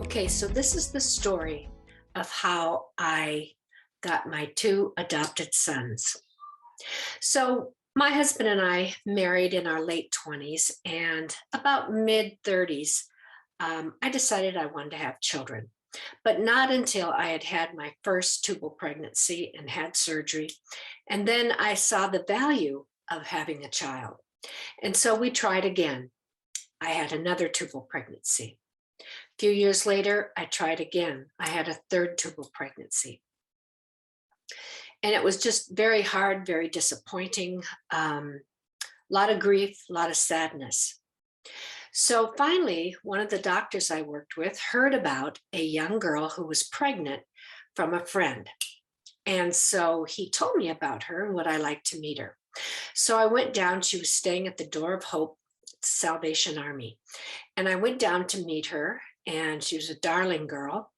Okay, so this is the story of how I got my two adopted sons. So, my husband and I married in our late 20s, and about mid 30s, I decided I wanted to have children, but not until I had had my first tubal pregnancy and had surgery. And then I saw the value of having a child. And so we tried again. I had another tubal pregnancy. Few years later, I tried again. I had a third tubal pregnancy. And it was just very hard, very disappointing, a lot of grief, a lot of sadness. So finally, one of the doctors I worked with heard about a young girl who was pregnant from a friend. And so he told me about her and would I like to meet her. So I went down. She was staying at the Door of Hope Salvation Army. And I went down to meet her, and she was a darling girl.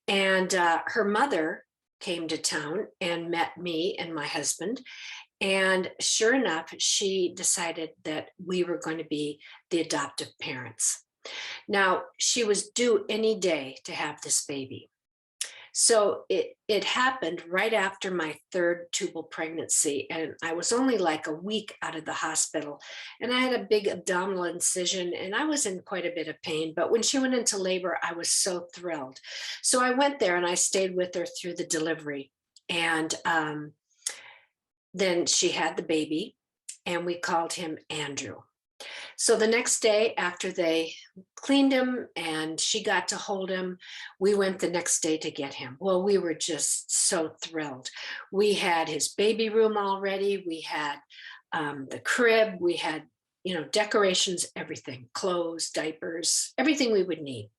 And her mother came to town and met me and my husband. And sure enough, she decided that we were going to be the adoptive parents. Now, she was due any day to have this baby. So it happened right after my third tubal pregnancy, and I was only like a week out of the hospital, and I had a big abdominal incision, and I was in quite a bit of pain. But when she went into labor, I was so thrilled. So I went there and I stayed with her through the delivery, and then she had the baby, and we called him Andrew. So the next day, after they cleaned him and she got to hold him, we went the next day to get him. Well, we were just so thrilled. We had his baby room already. We had the crib. We had, decorations, everything, clothes, diapers, everything we would need.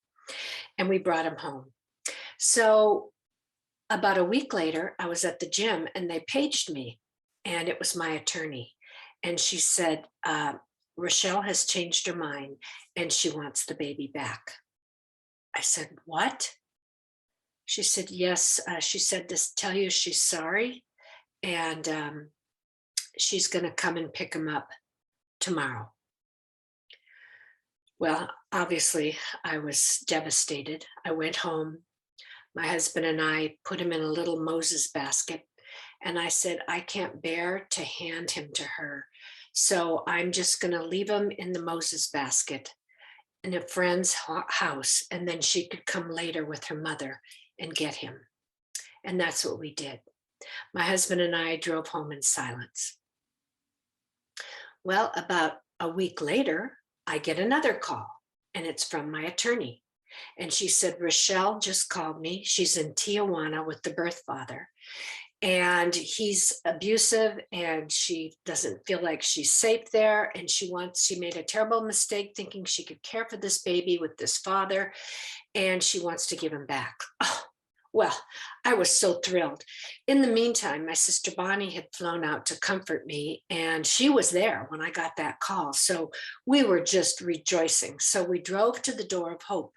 And we brought him home. So about a week later, I was at the gym and they paged me, and it was my attorney. And she said, Rochelle has changed her mind and she wants the baby back. I said, what? She said, yes. She said to tell you she's sorry, and she's going to come and pick him up tomorrow. Well, obviously, I was devastated. I went home. My husband and I put him in a little Moses basket. And I said, I can't bear to hand him to her. So I'm just going to leave him in the Moses basket in a friend's house. And then she could come later with her mother and get him. And that's what we did. My husband and I drove home in silence. Well, about a week later, I get another call, and it's from my attorney. And she said, Rochelle just called me. She's in Tijuana with the birth father. And he's abusive, and she doesn't feel like she's safe there. And she made a terrible mistake thinking she could care for this baby with this father, and she wants to give him back. Oh, well, I was so thrilled. In the meantime, my sister Bonnie had flown out to comfort me, and she was there when I got that call. So we were just rejoicing. So we drove to the Door of Hope.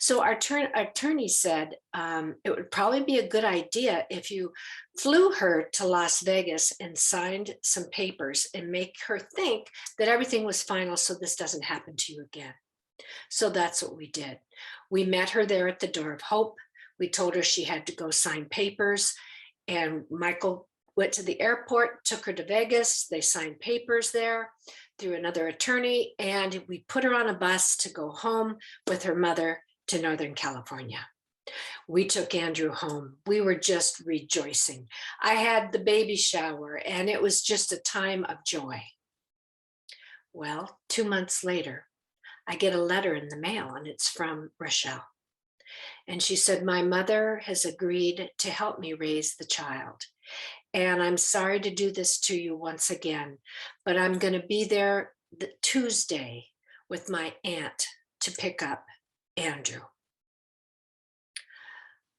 So our attorney said it would probably be a good idea if you flew her to Las Vegas and signed some papers and make her think that everything was final so this doesn't happen to you again. So that's what we did. We met her there at the Door of Hope. We told her she had to go sign papers, and Michael went to the airport, took her to Vegas. They signed papers there through another attorney, and we put her on a bus to go home with her mother to Northern California. We took Andrew home. We were just rejoicing. I had the baby shower, and it was just a time of joy. Well, 2 months later, I get a letter in the mail, and it's from Rochelle. And she said, my mother has agreed to help me raise the child. And I'm sorry to do this to you once again, but I'm going to be there Tuesday with my aunt to pick up Andrew.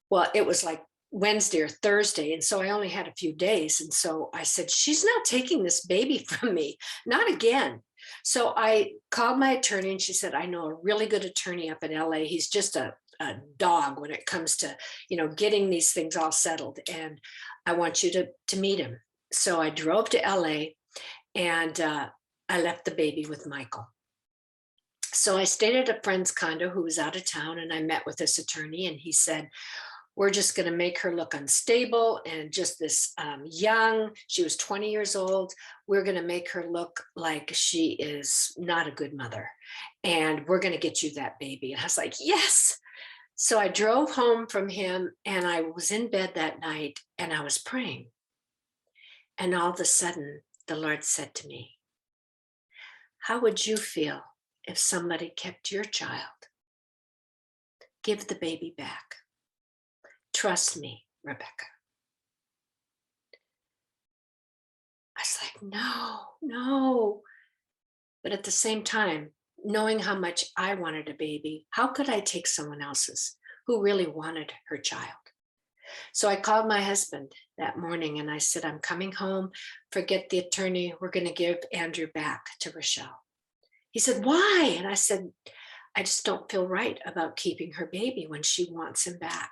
Well, it was like Wednesday or Thursday, and so I only had a few days. And so I said, she's not taking this baby from me, not again. So I called my attorney, and she said, I know a really good attorney up in LA. He's just a dog when it comes to, getting these things all settled. And I want you to meet him. So I drove to LA, and I left the baby with Michael. So I stayed at a friend's condo who was out of town, and I met with this attorney, and he said, we're just going to make her look unstable and just this young. She was 20 years old. We're going to make her look like she is not a good mother. And we're going to get you that baby. And I was like, yes. So I drove home from him and I was in bed that night and I was praying. And all of a sudden, the Lord said to me, how would you feel if somebody kept your child? Give the baby back. Trust me, Rebecca. I was like, no, no. But at the same time, knowing how much I wanted a baby, how could I take someone else's who really wanted her child? So I called my husband that morning and I said, I'm coming home. Forget the attorney. We're going to give Andrew back to Rochelle. He said, why? And I said, I just don't feel right about keeping her baby when she wants him back.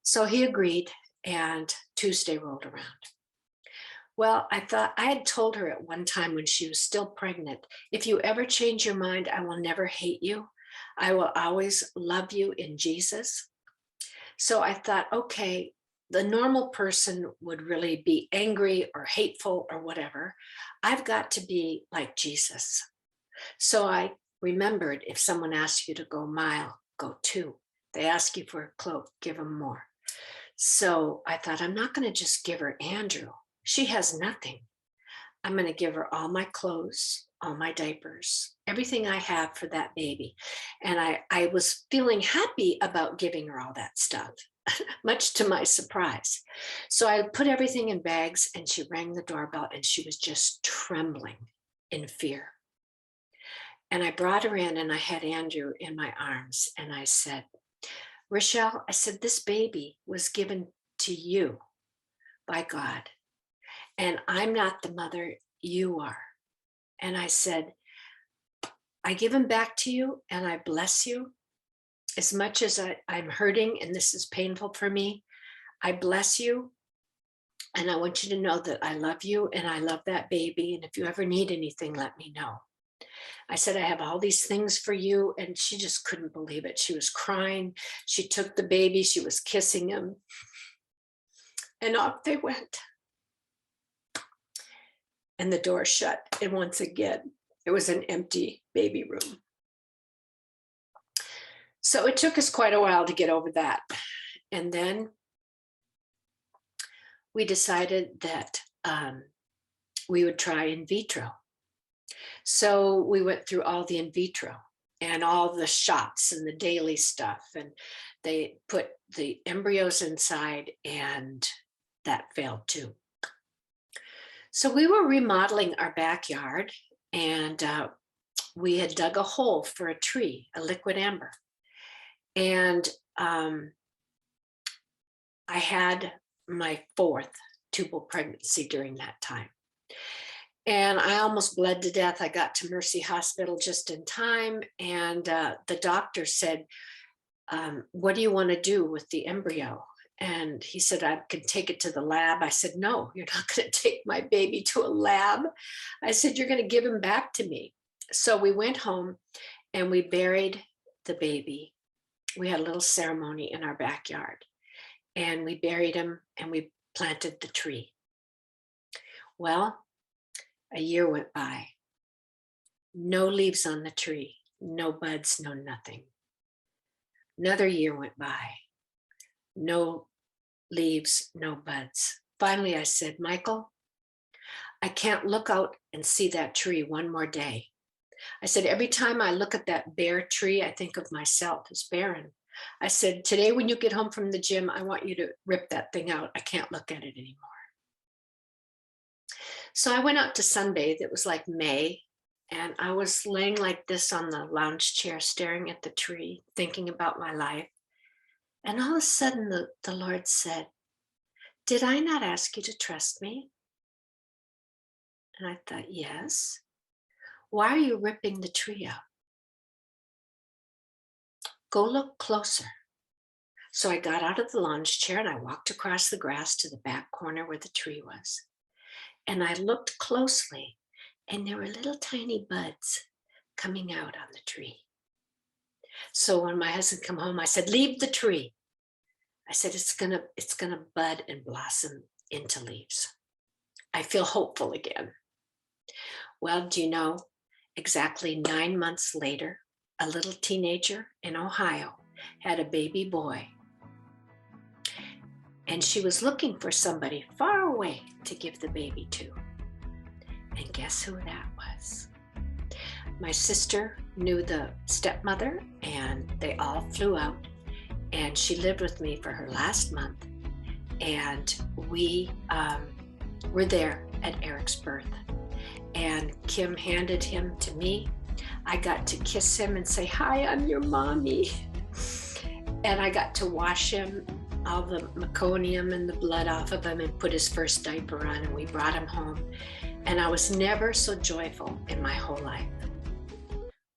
So he agreed, and Tuesday rolled around. Well, I thought I had told her at one time when she was still pregnant, if you ever change your mind, I will never hate you. I will always love you in Jesus. So I thought, okay, the normal person would really be angry or hateful or whatever. I've got to be like Jesus. So I remembered, if someone asks you to go a mile, go 2. They ask you for a cloak, give them more. So I thought, I'm not going to just give her Andrew. She has nothing. I'm going to give her all my clothes, all my diapers, everything I have for that baby. And I was feeling happy about giving her all that stuff, much to my surprise. So I put everything in bags and she rang the doorbell and she was just trembling in fear. And I brought her in and I had Andrew in my arms and I said, Rochelle, I said, this baby was given to you by God. And I'm not the mother, you are. And I said, I give him back to you and I bless you. As much as I'm hurting and this is painful for me, I bless you. And I want you to know that I love you and I love that baby. And if you ever need anything, let me know. I said, I have all these things for you. And she just couldn't believe it. She was crying. She took the baby. She was kissing him. And off they went. And the door shut. And once again, it was an empty baby room. So it took us quite a while to get over that. And then we decided that we would try in vitro. So we went through all the in vitro and all the shots and the daily stuff. And they put the embryos inside and that failed too. So we were remodeling our backyard and we had dug a hole for a tree, a liquid amber. And I had my 4th tubal pregnancy during that time. And I almost bled to death. I got to Mercy Hospital just in time. And the doctor said, what do you want to do with the embryo? And he said, I can take it to the lab. I said, no, you're not going to take my baby to a lab. I said, you're going to give him back to me. So we went home and we buried the baby. We had a little ceremony in our backyard and we buried him and we planted the tree. Well, a year went by. No leaves on the tree, no buds, no nothing. Another year went by. No leaves, no buds. Finally, I said, Michael, I can't look out and see that tree one more day. I said, every time I look at that bare tree, I think of myself as barren. I said, today when you get home from the gym, I want you to rip that thing out. I can't look at it anymore. So I went out to sunbathe. It was like May. And I was laying like this on the lounge chair, staring at the tree, thinking about my life. And all of a sudden, the Lord said, did I not ask you to trust me? And I thought, yes. Why are you ripping the tree out? Go look closer. So I got out of the lounge chair and I walked across the grass to the back corner where the tree was. And I looked closely and there were little tiny buds coming out on the tree. So when my husband come home, I said, leave the tree. I said, it's gonna bud and blossom into leaves. I feel hopeful again. Well, do you know, exactly 9 months later, a little teenager in Ohio had a baby boy. And she was looking for somebody far away to give the baby to. And guess who that was? My sister knew the stepmother, and they all flew out, and she lived with me for her last month. And we were there at Eric's birth. And Kim handed him to me. I got to kiss him and say, hi, I'm your mommy. And I got to wash him, all the meconium and the blood off of him, and put his first diaper on, and we brought him home. And I was never so joyful in my whole life.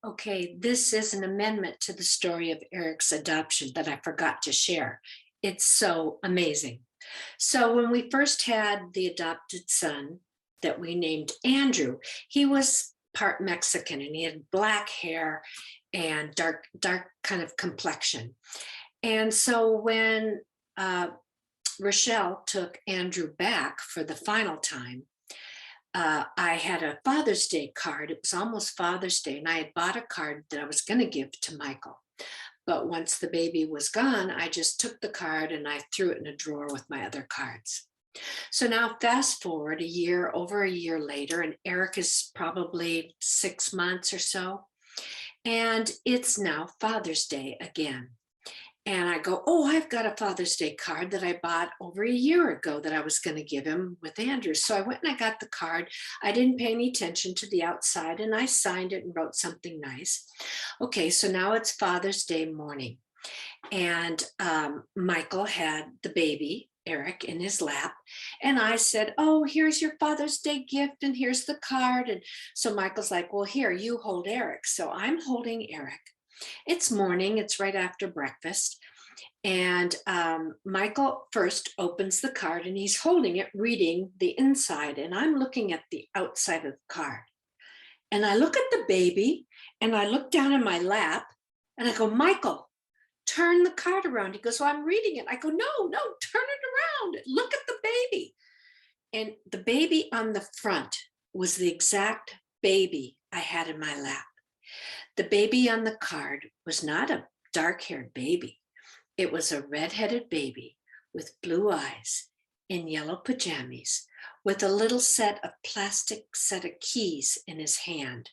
Okay, this is an amendment to the story of Eric's adoption that I forgot to share. It's so amazing. So when we first had the adopted son that we named Andrew, he was part Mexican, and he had black hair and dark kind of complexion. And so when Rochelle took Andrew back for the final time, I had a Father's Day card. It was almost Father's Day, and I had bought a card that I was going to give to Michael. But once the baby was gone, I just took the card and I threw it in a drawer with my other cards. So now fast forward over a year later, and Eric is probably 6 months or so, and it's now Father's Day again. And I go, oh, I've got a Father's Day card that I bought over a year ago that I was going to give him with Andrew. So I went and I got the card. I didn't pay any attention to the outside, and I signed it and wrote something nice. Okay, so now it's Father's Day morning. And Michael had the baby, Eric, in his lap. And I said, oh, here's your Father's Day gift, and here's the card. And so Michael's like, well, here, you hold Eric. So I'm holding Eric. It's morning, it's right after breakfast. And Michael first opens the card, and he's holding it, reading the inside. And I'm looking at the outside of the card. And I look at the baby, and I look down in my lap, and I go, Michael, turn the card around. He goes, well, I'm reading it. I go, no, turn it around. Look at the baby. And the baby on the front was the exact baby I had in my lap. The baby on the card was not a dark-haired baby. It was a red-headed baby with blue eyes in yellow pajamas with a little set of keys in his hand.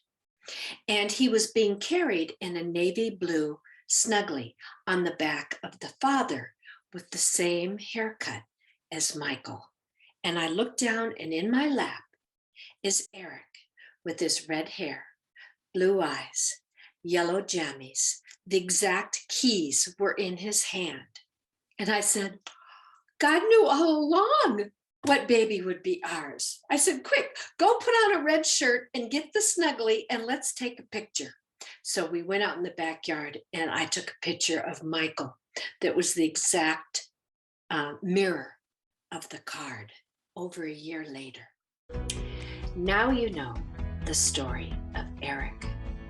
And he was being carried in a navy blue snuggly on the back of the father with the same haircut as Michael. And I looked down, and in my lap is Eric with his red hair, blue eyes, yellow jammies. The exact keys were in his hand. And I said, God knew all along what baby would be ours. I said, quick, go put on a red shirt and get the snuggly, and let's take a picture. So we went out in the backyard, and I took a picture of Michael that was the exact mirror of the card over a year later. Now you know the story of Eric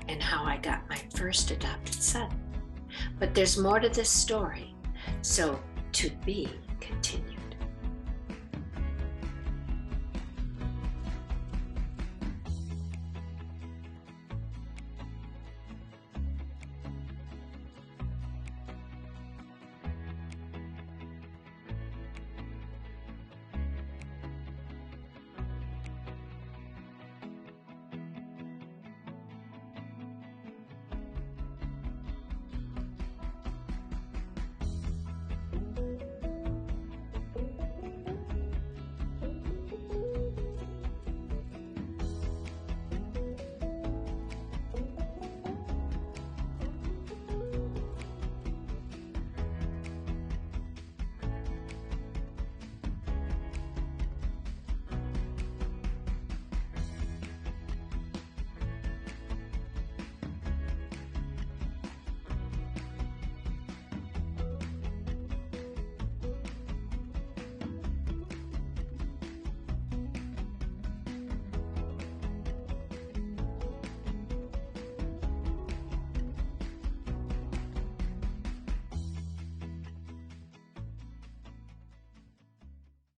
and how I got my first adopted son. But there's more to this story, so to be continued.